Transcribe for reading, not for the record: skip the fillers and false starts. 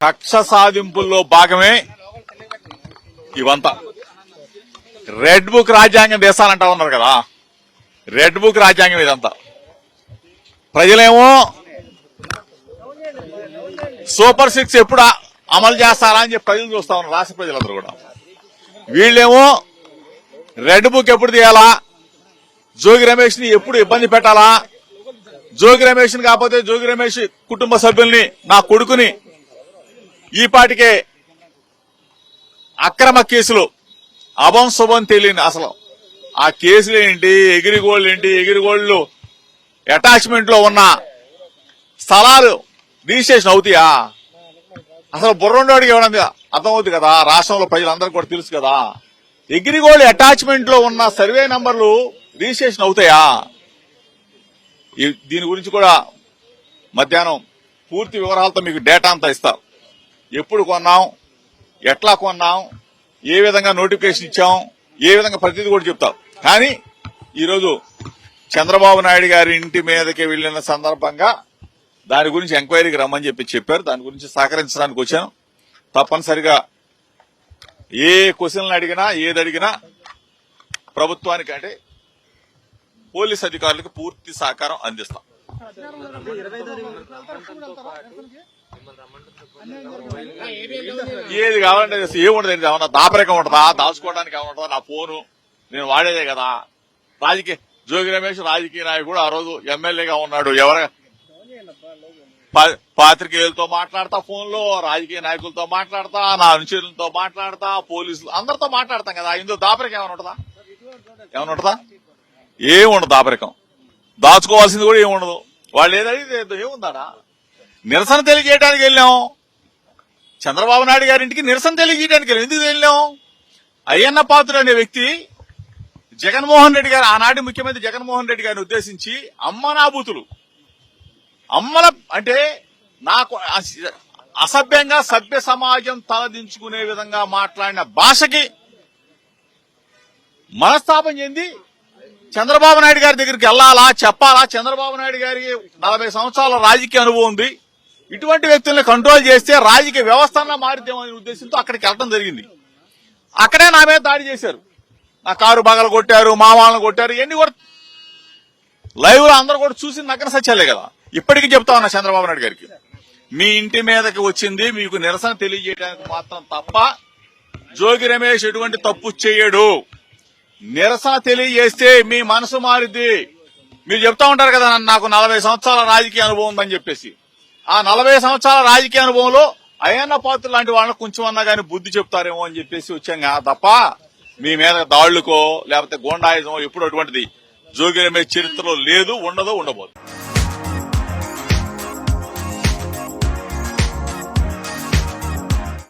కక్ష సాధింపుల్లో భాగమే ఇవంతా. రెడ్ బుక్ రాజ్యాంగం దేశాలంటా ఉన్నారు కదా, రెడ్ బుక్ రాజ్యాంగం ఇదంతా. ప్రజలేమో సూపర్ 6 ఎప్పుడు అమలు చేస్తారా అని చెప్పి ప్రజలు చూస్తా ఉన్నారు, రాష్ట్ర ప్రజలందరూ కూడా. వీళ్ళేమో రెడ్ బుక్ ఎప్పుడు తీయాలా, జోగి రమేష్ ని ఎప్పుడు ఇబ్బంది పెట్టాలా, జోగి రమేష్ కాకపోతే జోగి రమేష్ కుటుంబ సభ్యుల్ని, నా కొడుకుని ఈ పాటికే అక్రమ కేసులు అభం శుభం తెలియని అసలు ఆ కేసులు ఏంటి, ఎగిరిగోళ్లు ఏంటి, ఎగిరిగోళ్లు అటాచ్మెంట్ లో ఉన్న స్థలాలు రిజిస్ట్రేషన్ అవుతాయా? అసలు బుర్రండోడికి ఏమన్నది అర్థమవుతుంది కదా, రాష్ట్రంలో ప్రజలందరికీ కూడా తెలుసు కదా. ఎగిరిగోళ్లు అటాచ్మెంట్ లో ఉన్న సర్వే నంబర్లు రిజిస్ట్రేషన్ అవుతాయా? దీని గురించి కూడా మధ్యాహ్నం పూర్తి వివరాలతో మీకు డేటా అంతా ఇస్తాం. ఎప్పుడు కొన్నాం, ఎట్లా కొన్నాం, ఏ విధంగా నోటిఫికేషన్ ఇచ్చాం, ఏ విధంగా ప్రతిదీ కూడా చెప్తాం. కానీ ఈరోజు చంద్రబాబు నాయుడు గారి ఇంటి మీదకి వెళ్లిన సందర్భంగా దాని గురించి ఎంక్వైరీకి రమ్మని చెప్పారు. దాని గురించి సహకరించడానికి వచ్చాను. తప్పనిసరిగా ఏ క్వశ్చన్లు అడిగినా, ఏది అడిగినా ప్రభుత్వానికి అంటే పోలీస్ అధికారులకు పూర్తి సహకారం అందిస్తాం. ఏది కావాలంటే ఏముండదు, ఏమన్నా దాపరికం ఉంటుందా, దాచుకోవడానికి ఏమంటుందా? నా ఫోను నేను వాడేదే కదా. జోగి రమేష్ రాజకీయ నాయకుడు, ఆ రోజు ఎమ్మెల్యేగా ఉన్నాడు. పాత్రికేయులతో మాట్లాడతా, ఫోన్ లో రాజకీయ నాయకులతో మాట్లాడతా, నా అనుచరులతో మాట్లాడతా, పోలీసులు అందరితో మాట్లాడతాం కదా. ఇందులో దాపరికం ఏమైనా ఉంటుందా? ఏముండదు దాపరికం. దాచుకోవాల్సింది కూడా ఏముండదు. వాళ్ళు ఏదైతే ఏముందాడా? నిరసన తెలియజేయడానికి వెళ్ళాం, చంద్రబాబు నాయుడు గారింటికి నిరసన తెలియజేయడానికి వెళ్ళాం. ఎందుకు వెళ్ళాం? అయ్యన్న పాత్రుడు అనే వ్యక్తి జగన్మోహన్ రెడ్డి గారు, ఆనాటి ముఖ్యమంత్రి జగన్మోహన్ రెడ్డి గారిని ఉద్దేశించి అమ్మనాబూతులు, అమ్మల అంటే నాకు అసభ్యంగా సభ్య సమాజం తలదించుకునే విధంగా మాట్లాడిన భాషకి మనస్తాపం చెంది చంద్రబాబు నాయుడు గారి దగ్గరికి వెళ్లాలా, చెప్పాలా? చంద్రబాబు నాయుడు గారికి 40 సంవత్సరాల రాజకీయ అనుభవం ఉంది. ఇటువంటి వ్యక్తుల్ని కంట్రోల్ చేస్తే రాజకీయ వ్యవస్థ మారిద్దామనే ఉద్దేశంతో అక్కడికి వెళ్ళడం జరిగింది. అక్కడే నా మీద దాడి చేశారు. నా కారు బగలు కొట్టారు, మా వాళ్ళని కొట్టారు. ఇవన్నీ కూడా లైవ్ లో అందరూ కూడా చూసి నగ్న సత్యాలే కదా. ఇప్పటికీ చెప్తా ఉన్నా చంద్రబాబు నాయుడు గారికి, మీ ఇంటి మీదకి వచ్చింది మీకు నిరసన తెలియజేయడానికి మాత్రం తప్ప జోగి రమేష్ ఎటువంటి తప్పు చేయడు. నిరసన తెలియజేస్తే మీ మనసు మారిద్ది. మీరు చెప్తా ఉంటారు కదా, నాకు 40 సంవత్సరాల రాజకీయ అనుభవం ఉందని చెప్పేసి. ఆ 40 సంవత్సరాల రాజకీయ అనుభవంలో అయ్యన్న పాత్ర లాంటి వాళ్ళని కొంచెం అన్నా గానీ బుద్ధి చెప్తారేమో అని చెప్పేసి వచ్చాం తప్ప మీ మీద దాళ్లకో లేకపోతే గోండాయిజమో ఎప్పుడు అటువంటిది జోగి రమేష్ చరిత్రలో లేదు, ఉండదు, ఉండబోదు.